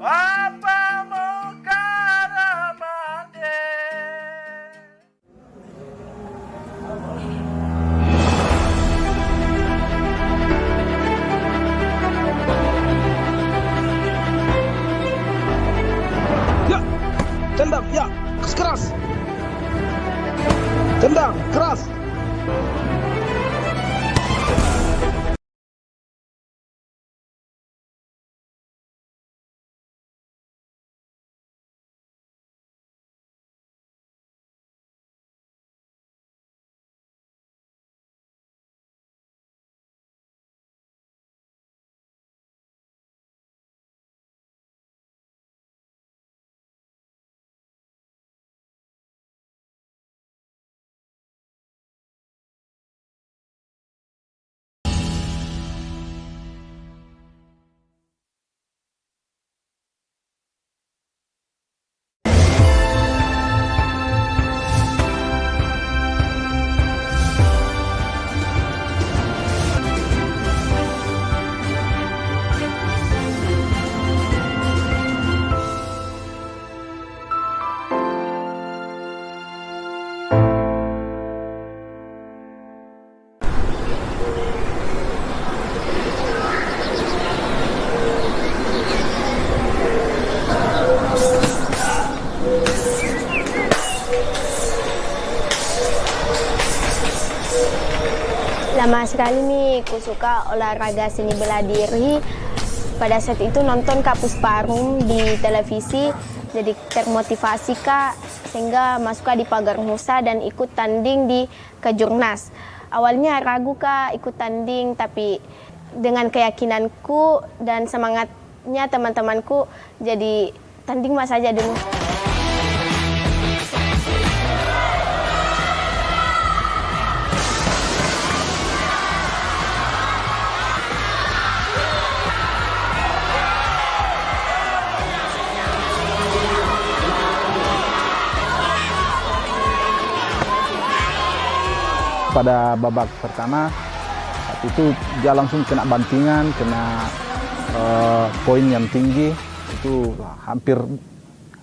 Apa muka ramade. Ya, tendang, ya, keras. Tendang, keras. Lama sekali nih aku suka olahraga seni bela diri. Pada saat itu nonton Kak Pusparum di televisi, jadi termotivasi Kak, sehingga masuk di Pagar Nusa dan ikut tanding di Kejurnas. Awalnya ragu Kak ikut tanding, tapi dengan keyakinanku dan semangatnya teman-temanku, jadi tanding mas aja dulu. Pada babak pertama itu dia langsung kena bantingan, kena poin yang tinggi, itu hampir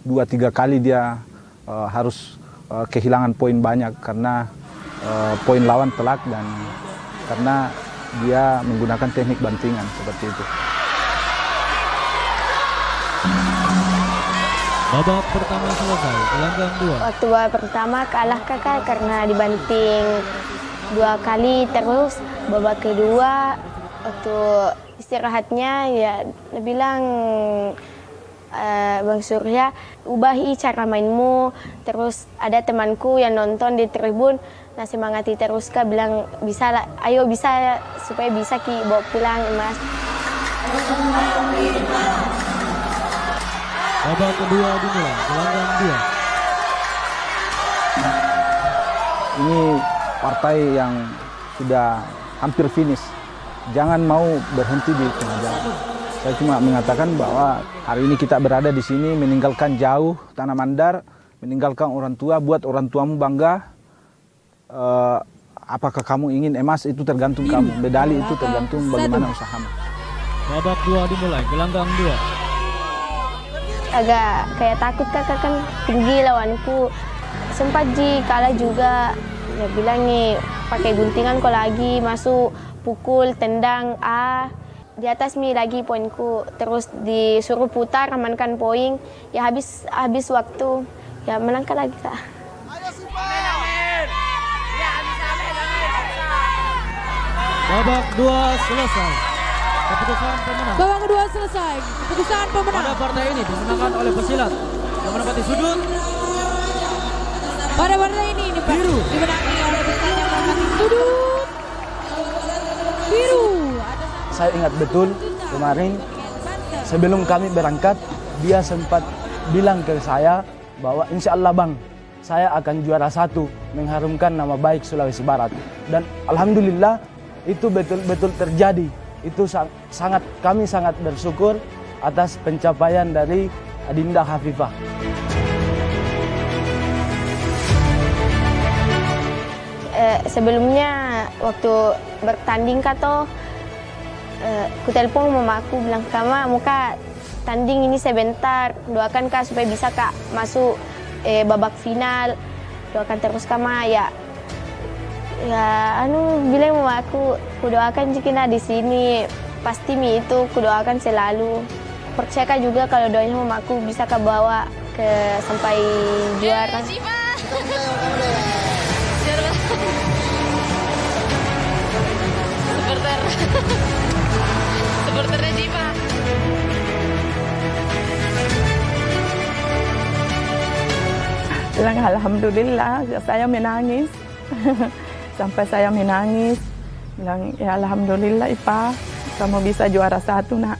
2-3 kali dia harus kehilangan poin banyak karena poin lawan telak dan karena dia menggunakan teknik bantingan seperti itu. Babak pertama selesai, gelanggang 2. Waktu babak pertama kalah Kakak karena dibanting 2 kali terus. Babak kedua waktu istirahatnya ya bilang Bang Surya, ubahi cara mainmu. Terus ada temanku yang nonton di tribun, nah semangati terus Kak, bilang bisa lah, ayo bisa supaya bisa Ki bawa pulang emas. Babak kedua dimulai, gelanggang 2. Ini partai yang sudah hampir finish. Jangan mau berhenti di tengah jalan. Saya cuma mengatakan bahwa hari ini kita berada di sini meninggalkan jauh Tanah Mandar, meninggalkan orang tua, buat orang tuamu bangga. Apakah kamu ingin emas itu tergantung kamu, medali itu tergantung bagaimana usahamu. Babak 2 dimulai, gelanggang 2. Agak kayak takut Kakak, kan tinggi lawanku. Sempat kalah juga. Ya bilang nih pakai guntingan kok lagi, masuk pukul tendang di atas mi lagi poinku, terus disuruh putar amankan poin, ya habis waktu, ya menangkan lagi Kak. Babak 2 selesai. Keputusan pemenang. Babak kedua selesai. Keputusan pemenang. Pada partai ini dimenangkan oleh pesilat yang menempati sudut. Pada partai ini biru dimenangi oleh pesilat yang menempati sudut biru. Saya ingat betul kemarin sebelum kami berangkat, dia sempat bilang ke saya bahwa insya Allah Bang, saya akan juara 1 mengharumkan nama baik Sulawesi Barat. Dan alhamdulillah itu betul-betul terjadi. Itu kami sangat bersyukur atas pencapaian dari Adinda Hafifah. Sebelumnya waktu bertanding Kato, ku telepon mama aku bilang, "Kama muka tanding ini sebentar. Doakan Kak supaya bisa Kak masuk babak final. Doakan terus Kak Ma ya. Ya bilang mama aku doakan jika di sini pasti mi itu kudoakan selalu. Percaya Kak juga kalau doanya mama aku bisa Kak bawa ke sampai juara. Supporternya Jiva. Bilang alhamdulillah, saya menangis. Sampai saya menangis. Bilang ya alhamdulillah Ipa, kamu bisa juara 1 nak.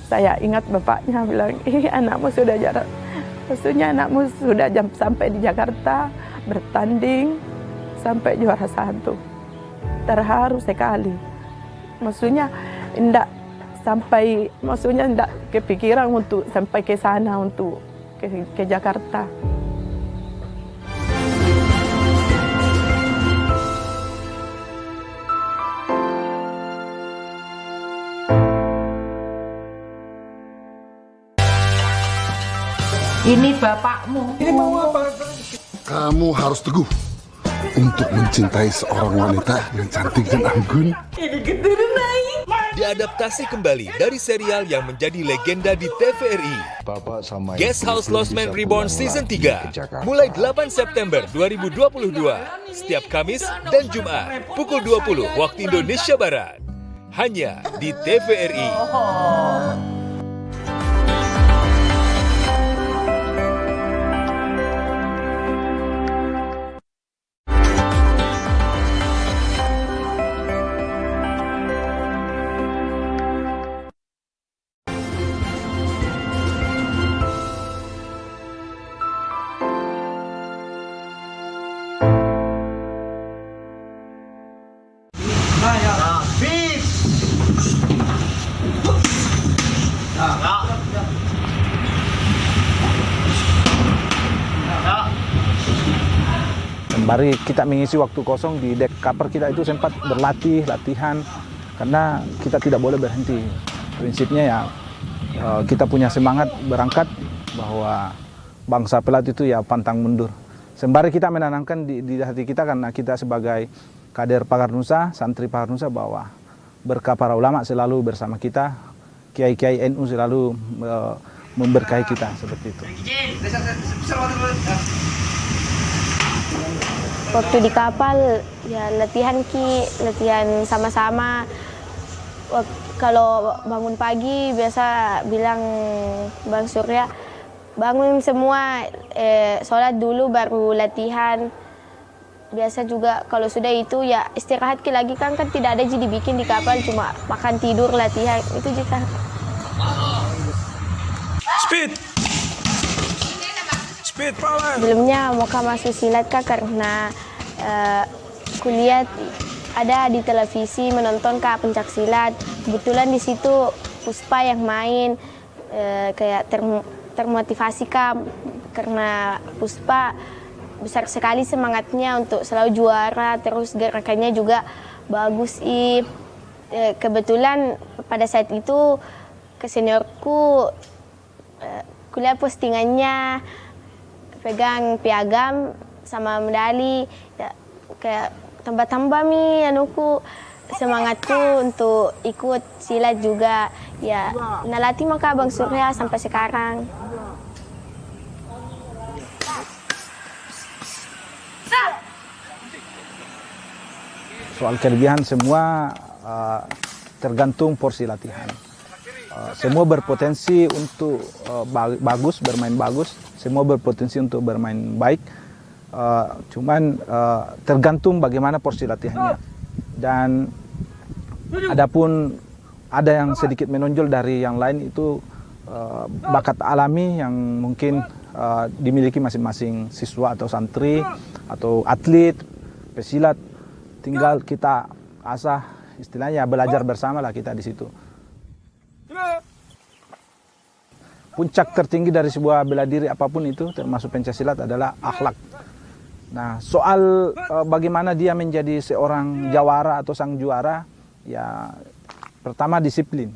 Saya ingat bapaknya bilang, anakmu sudah juara. Maksudnya anakmu sudah sampai di Jakarta bertanding sampai juara 1. Terharu sekali. Maksudnya enggak kepikiran untuk sampai ke sana untuk ke Jakarta. Ini bapakmu. Ini mau apa? Kamu harus teguh untuk mencintai seorang wanita yang cantik dan anggun. Ini keturunan naik. Diadaptasi kembali dari serial yang menjadi legenda di TVRI. Guest House Lost Man Reborn Season 3 mulai 8 September 2022 setiap Kamis dan Jumat pukul 20 waktu Indonesia Barat hanya di TVRI. Sembari kita mengisi waktu kosong di dek kapal kita itu sempat latihan karena kita tidak boleh berhenti. Prinsipnya ya kita punya semangat berangkat bahwa bangsa pelatih itu ya pantang mundur. Sembari kita menanamkan di hati kita karena kita sebagai kader Pakar Nusa, santri Pakar Nusa bahwa berkah para ulama selalu bersama kita, kiai-kiai NU selalu memberkahi kita seperti itu. Waktu di kapal ya latihan sama-sama. Kalau bangun pagi biasa bilang Bang Surya, bangun semua sholat dulu baru latihan. Biasa juga kalau sudah itu ya istirahat lagi kan tidak ada jadi bikin di kapal, cuma makan tidur latihan itu juga. Speed power. Sebelumnya mau masuk silat Kak karena kuliah ada di televisi menonton Kak pencak silat. Kebetulan di situ Puspa yang main kayak termotivasi Kak karena Puspa besar sekali semangatnya untuk selalu juara, terus gerakannya juga bagus. Kebetulan pada saat itu ke seniorku kuliah postingannya pegang piagam sama medali ya, kayak tambah-tambah semangatku untuk ikut silat juga ya. Nalatih maka Bang Surya sampai sekarang. Soal kelebihan semua tergantung porsi latihan. Semua berpotensi untuk bagus, bermain bagus. Semua berpotensi untuk bermain baik. Cuman tergantung bagaimana porsi latihannya. Dan adapun ada yang sedikit menonjol dari yang lain itu bakat alami yang mungkin dimiliki masing-masing siswa atau santri atau atlet pesilat. Tinggal kita asah, istilahnya belajar bersama lah kita di situ. Puncak tertinggi dari sebuah bela diri apapun itu, termasuk pencaksilat, adalah akhlak. Nah, soal bagaimana dia menjadi seorang jawara atau sang juara, ya pertama disiplin.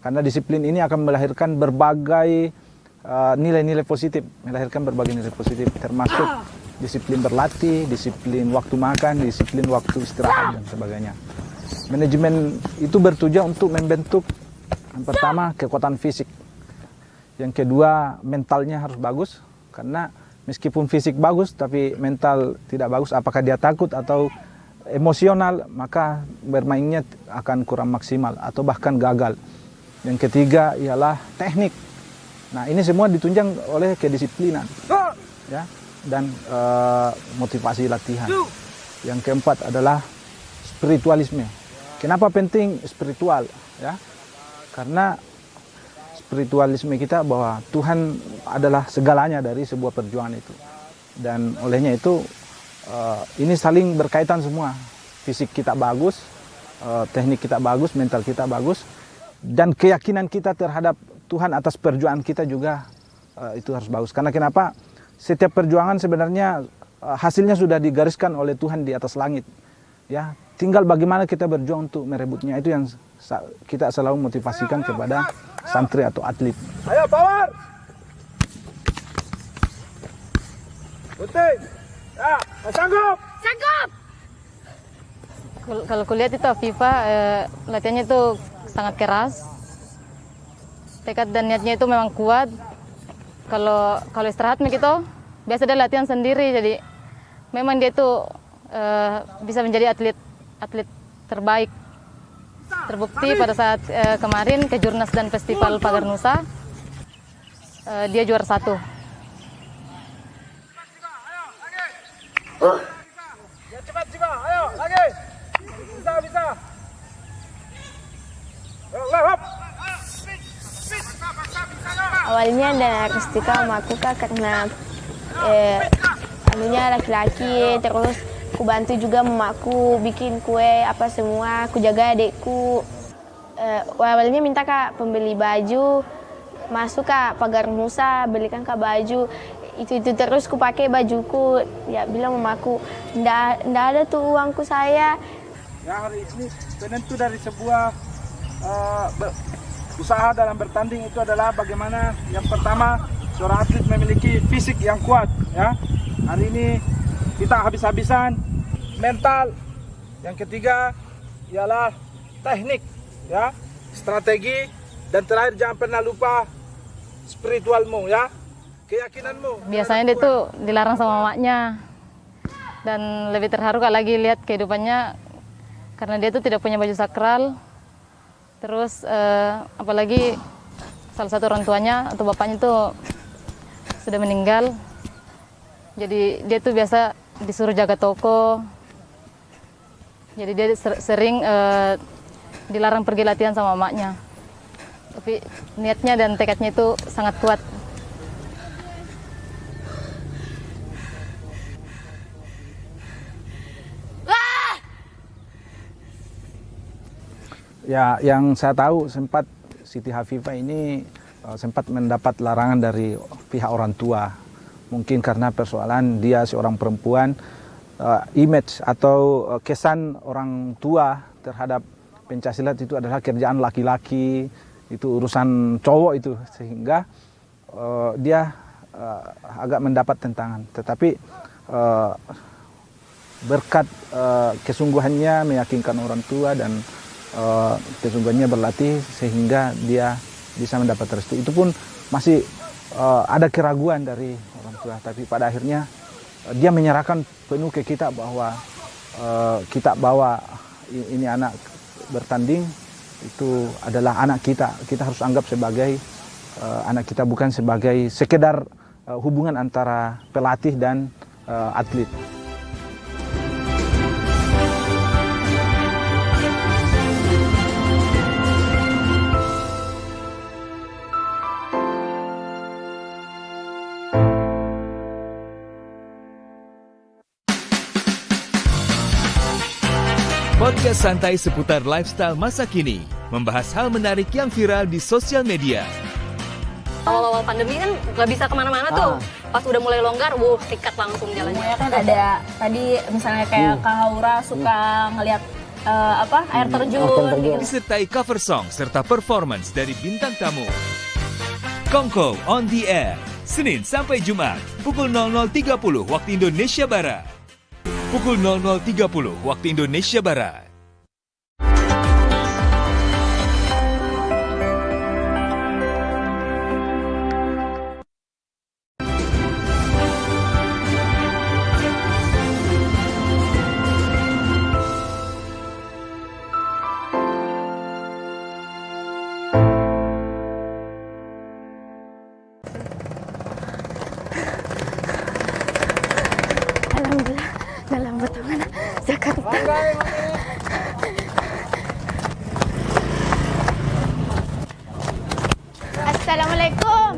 Karena disiplin ini akan melahirkan berbagai nilai-nilai positif, termasuk disiplin berlatih, disiplin waktu makan, disiplin waktu istirahat dan sebagainya. Manajemen itu bertujuan untuk membentuk yang pertama kekuatan fisik, yang kedua mentalnya harus bagus, karena meskipun fisik bagus tapi mental tidak bagus, apakah dia takut atau emosional, maka bermainnya akan kurang maksimal atau bahkan gagal. Yang ketiga ialah teknik. Nah, ini semua ditunjang oleh kedisiplinan, ya, dan motivasi latihan. Yang keempat adalah spiritualisme. Kenapa penting spiritual? Ya, karena spiritualisme kita bahwa Tuhan adalah segalanya dari sebuah perjuangan itu. Dan olehnya itu ini saling berkaitan semua. Fisik kita bagus, teknik kita bagus, mental kita bagus, dan keyakinan kita terhadap Tuhan atas perjuangan kita juga itu harus bagus. Karena kenapa? Setiap perjuangan sebenarnya hasilnya sudah digariskan oleh Tuhan di atas langit. Ya, tinggal bagaimana kita berjuang untuk merebutnya, itu yang kita selalu motivasikan kepada santri atau atlet. Ayo power. Putih. Ya, sanggup. Sanggup. Kalau kulihat itu FIFA latihannya itu sangat keras. Tekad dan niatnya itu memang kuat. Kalau istirahat gitu, biasa dia latihan sendiri, jadi memang dia itu bisa menjadi atlet terbaik. Terbukti pada saat kemarin Kejurnas dan Festival Pagar Nusa, dia juara 1. Ya, cepat juga, ayo lagi. Bisa. Lewat. Awalnya dan Rustika sama aku Kak, karena anunya laki-laki, terus aku bantu juga mamaku bikin kue apa semua, aku jaga adekku. Awalnya minta Kak pembeli baju, masuk Kak Pagar Nusa, belikan Kak baju. Itu terus ku pakai bajuku. Ya bilang mamaku, ndak ada tuh uangku saya. Ya, hari ini penentu dari sebuah usaha dalam bertanding itu adalah bagaimana yang pertama seorang atlet memiliki fisik yang kuat, ya. Hari ini kita habis-habisan mental. Yang ketiga ialah teknik, ya, strategi, dan terakhir jangan pernah lupa spiritualmu, ya, keyakinanmu. Biasanya dia tuh dilarang sama mamanya, dan lebih terharu Kak lagi lihat kehidupannya karena dia tuh tidak punya baju sakral. Terus apalagi salah satu orang tuanya atau bapaknya tuh sudah meninggal. Jadi dia tuh biasa disuruh jaga toko. Jadi dia sering dilarang pergi latihan sama mamanya. Tapi niatnya dan tekadnya itu sangat kuat. Ya, yang saya tahu sempat Siti Hafifah ini sempat mendapat larangan dari pihak orang tua. Mungkin karena persoalan dia seorang perempuan, image atau kesan orang tua terhadap pencaksilat itu adalah kerjaan laki-laki, itu urusan cowok itu, sehingga dia agak mendapat tentangan. Tetapi berkat kesungguhannya meyakinkan orang tua dan kesungguhannya berlatih sehingga dia bisa mendapat restu. Itu pun masih ada keraguan dari orang tua, tapi pada akhirnya dia menyerahkan penuh ke kita bahwa kita bawa ini anak bertanding, itu adalah anak kita. Kita harus anggap sebagai anak kita, bukan sebagai sekedar hubungan antara pelatih dan atlet. Podcast santai seputar lifestyle masa kini, membahas hal menarik yang viral di sosial media. Awal-awal pandemi kan nggak bisa kemana-mana tuh. Pas udah mulai longgar, sikat langsung jalannya. Ya kan ada tadi misalnya kayak Kak Haura suka ngeliat air terjun. Disertai cover song serta performance dari bintang tamu. Kongko on the air, Senin sampai Jumat, pukul 00.30 waktu Indonesia Barat. Pukul 00.30 waktu Indonesia Barat. Alhamdulillah, dalam pertama Jakarta. Assalamualaikum.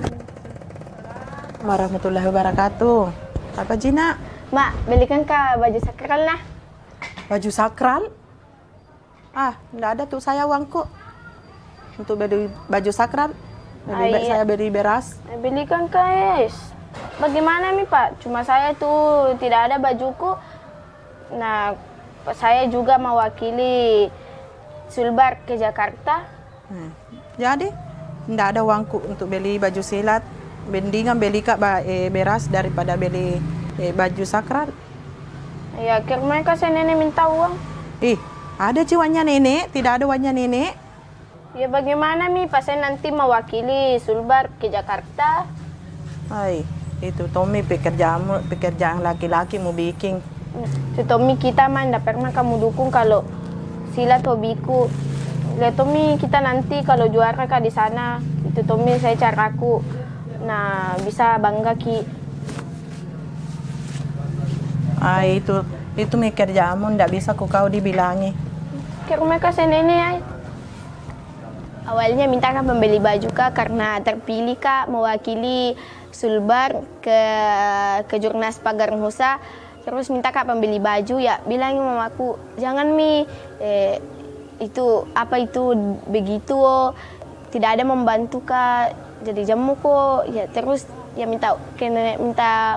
Warahmatullahi wabarakatuh. Apa Jina? Mak, belikan kak baju sakral nah. Baju sakral? Ah, enggak ada tuh saya uangku. Untuk beli baju sakral, lebih baik saya beli beras. Belikan guys. Bagaimana nih Pak? Cuma saya tuh tidak ada bajuku. Nah, saya juga mewakili Sulbar ke Jakarta. Jadi, tidak ada uangku untuk beli baju silat. Mendingan beli kak beras daripada beli baju sakral. Ya, karena kasih nenek minta uang. Ih, ada jiwanya nenek, tidak ada uangnya nenek. Ya bagaimana nih Pak, saya nanti mewakili Sulbar ke Jakarta. Hai, itu Tommy pekerjaan laki-laki mau bikin. Si Tommy kita mah tidak pernah kamu dukung kalau silat hobiku. Lihat Tommy kita nanti kalau juara kak di sana, itu Tommy saya caraku. Nah bisa bangga ki. Ah itu kerjamu tidak bisa kau dibilangi. Karena kasih nenek ay. Awalnya minta kak membeli baju kak karena terpilih kak mewakili Sulbar ke Jurnas Pagar Nusa. Terus minta kak pembeli baju ya, bilangin mamaku jangan Mi itu apa itu begitu oh. Tidak ada membantu kak, jadi jamu kok ya. Terus ya minta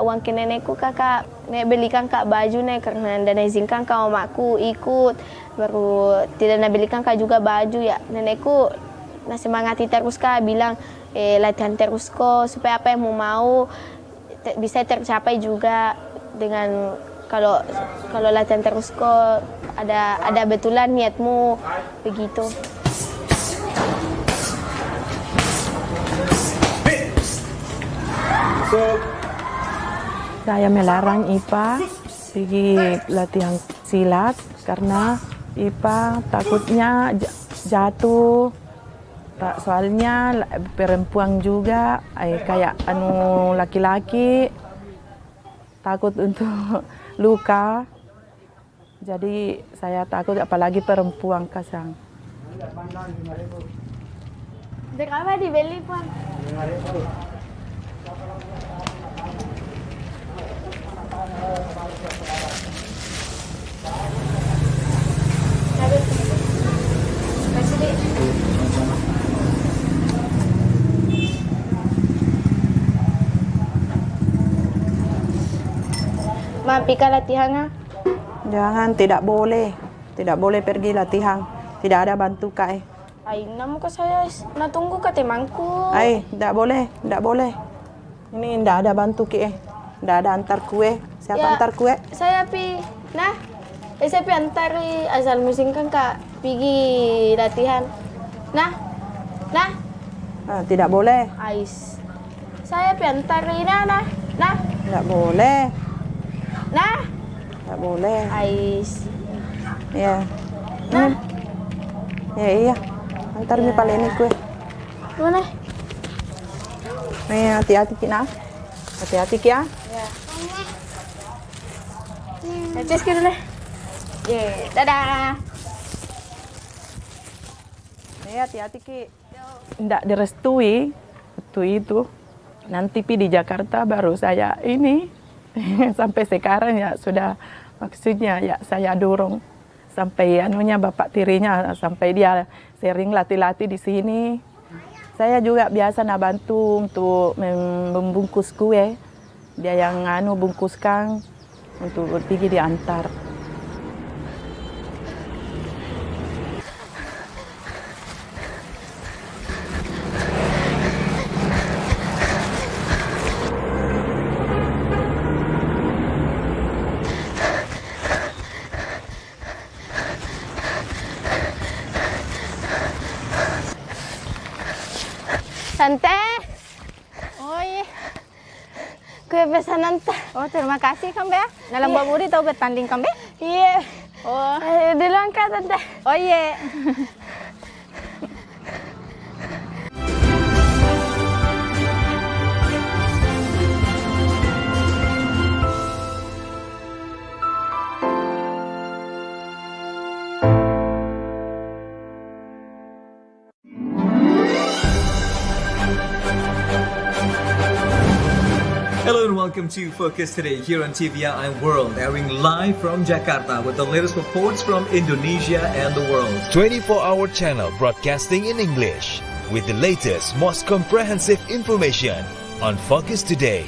uang ke nenekku kakak, nek belikan kak baju nek karena tidak izinkan kak mamaku ikut, baru tidak belikan kak juga baju ya. Nenekku semangati terus kak bilang latihan terus kok supaya apa yang mau bisa tercapai juga dengan kalau latihan terus kok ada betulan niatmu begitu. Saya melarang Ipa pergi latihan silat karena Ipa takutnya jatuh. Soalnya perempuan juga kayak laki-laki takut untuk luka. Jadi saya takut apalagi perempuan kasang. Berapa dibeli Pak? Ma, pika latihan. Jangan, tidak boleh pergi latihan. Tidak ada bantu kak. Ay, namu ke saya, natunggu ke temanku. Ay, tidak boleh. Ini tidak ada bantu ki. Tidak ada antar kue. Siapa ya, antar kue? Saya pi. Nah, saya pi antari asal musim kan kak pergi latihan. Nah. Tidak boleh. Ais. Saya pi antari nah. Tidak boleh. Nah. Tidak boleh. Ais. Ya. Nah. Ya iya. Antar mi paleni kue. Mana? Hati-hati ki nah. Hati-hati ki ya. Ya. Netes ki dulu. Dadah. Hati-hati ki. Tidak direstui itu. Nanti pi di Jakarta baru saya ini. Sampai sekarang ya sudah maksudnya ya saya dorong sampai bapak tirinya sampai dia sering latih-latih di sini. Saya juga biasa bantu untuk membungkus kue. Dia yang bungkuskan untuk pergi diantar. Tante. Oh iya. Kue pesanan teh. Oh, terima kasih Kambe. Dalam buat murid tahu bertanding Kambe? Iya. Oh. Duluan Kak Tante. Oh iya. Hello and welcome to Focus Today here on TVRI World, airing live from Jakarta with the latest reports from Indonesia and the world. 24-hour channel broadcasting in English with the latest, most comprehensive information on Focus Today.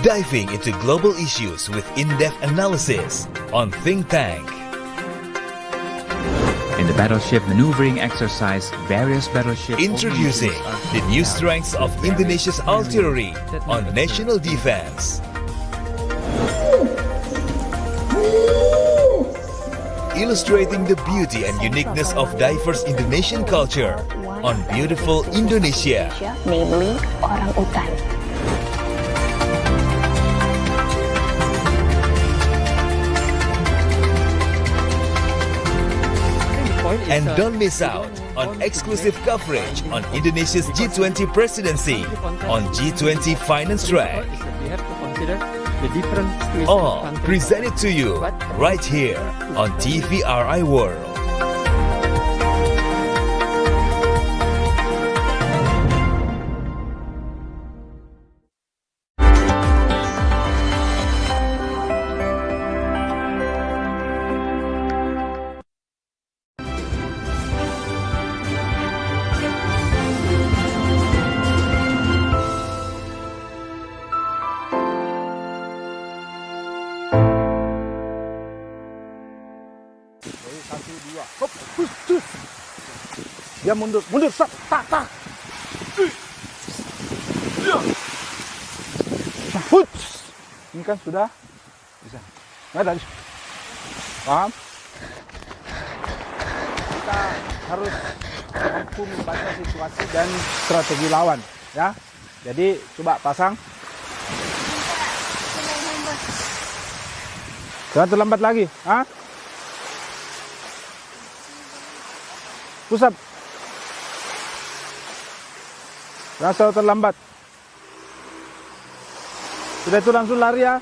Diving into global issues with in-depth analysis on Think Tank. In the battleship maneuvering exercise, various battleships... Introducing the new strengths of Indonesia's artillery on national defense. Illustrating the beauty and uniqueness of diverse Indonesian culture on beautiful Indonesia. Namely, orang utan. And don't miss out on exclusive coverage on Indonesia's G20 presidency on G20 Finance Track. We have to consider the different situations. All presented to you right here on TVRI World. Dia mundur, stop, tak. Ini kan sudah bisa. Nggak ada. Paham? Kita harus mampu membaca situasi dan strategi lawan, ya. Jadi coba pasang. Jangan terlambat lagi, Pusat. Rasa terlambat. Sudah itu langsung lari ya.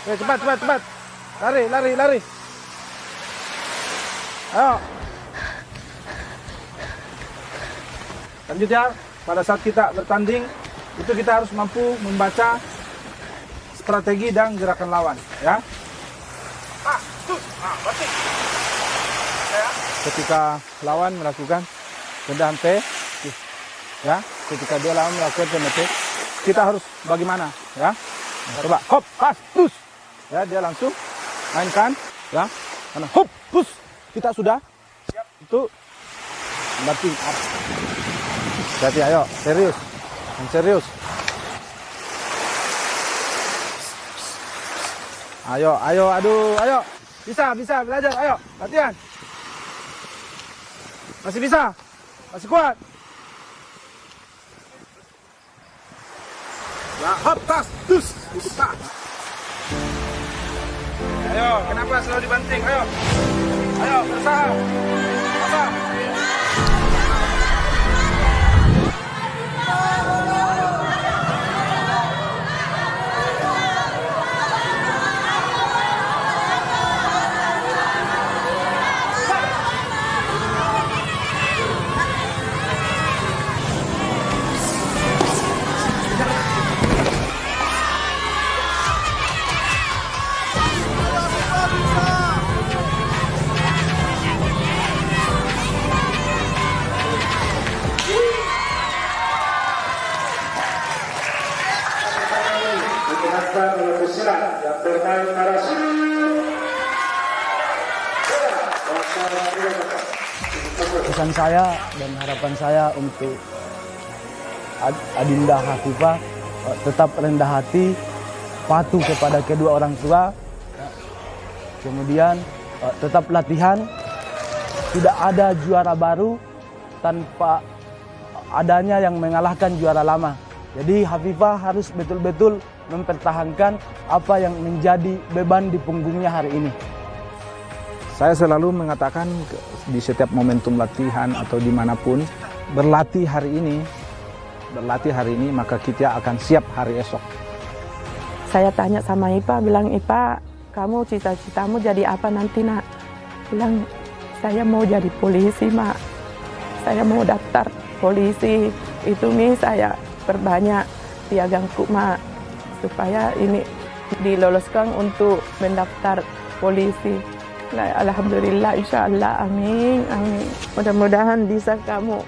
Cepat. Lari. Ayo. Lanjut ya. Pada saat kita bertanding, itu kita harus mampu membaca strategi dan gerakan lawan, ya. Ketika lawan melakukan tendangan T, ya, ketika dia lawan melakukan tendangan T, kita harus bagaimana, ya? Coba, hop, pas, push, ya, dia langsung mainkan, ya, karena hop, push, kita sudah siap itu berarti, berarti ayo, serius, ayo, bisa belajar, ayo, latihan. Masih bisa, masih kuat. Ya, hop, tas, dus, itu tak. Ayo, kenapa selalu dibanting? Ayo, berusaha. Pesan saya dan harapan saya untuk Adinda Hafifah tetap rendah hati, patuh kepada kedua orang tua, kemudian tetap latihan. Tidak ada juara baru tanpa adanya yang mengalahkan juara lama. Jadi Hafifah harus betul-betul mempertahankan apa yang menjadi beban di punggungnya hari ini. Saya selalu mengatakan di setiap momentum latihan atau dimanapun, berlatih hari ini maka kita akan siap hari esok. Saya tanya sama Ipa, bilang, Ipa, kamu cita-citamu jadi apa nanti, nak? Bilang, saya mau jadi polisi, Mak. Saya mau daftar polisi. Itu nih saya perbanyak piagangku, Mak, supaya ini diloloskan untuk mendaftar polisi. Nah, alhamdulillah, insya Allah, amin, amin. Mudah-mudahan bisa kamu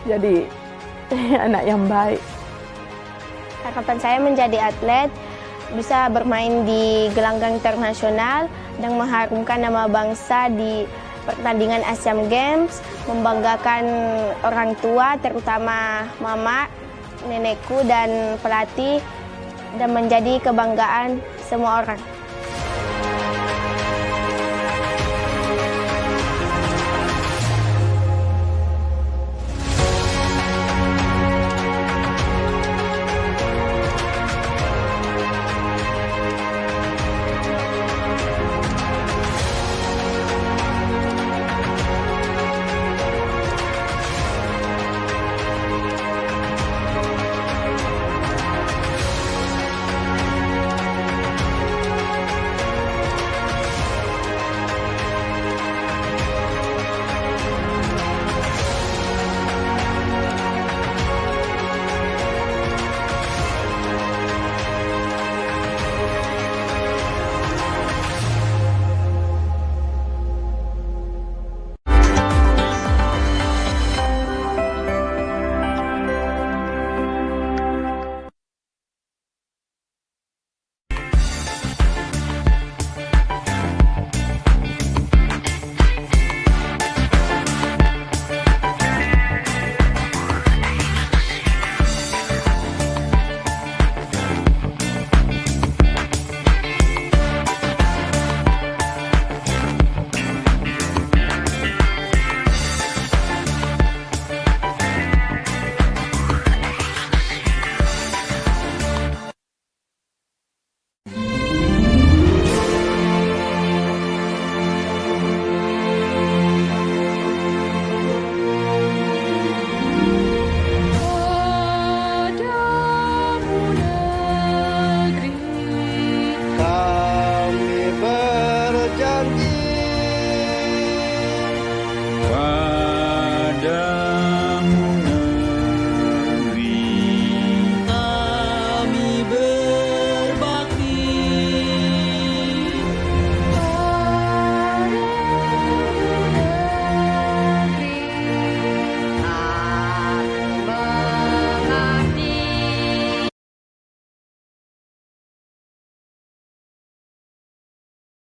jadi anak yang baik. Harapan saya menjadi atlet, bisa bermain di gelanggang internasional dan mengharumkan nama bangsa di pertandingan Asian Games, membanggakan orang tua, terutama mama, nenekku, dan pelatih, dan menjadi kebanggaan semua orang.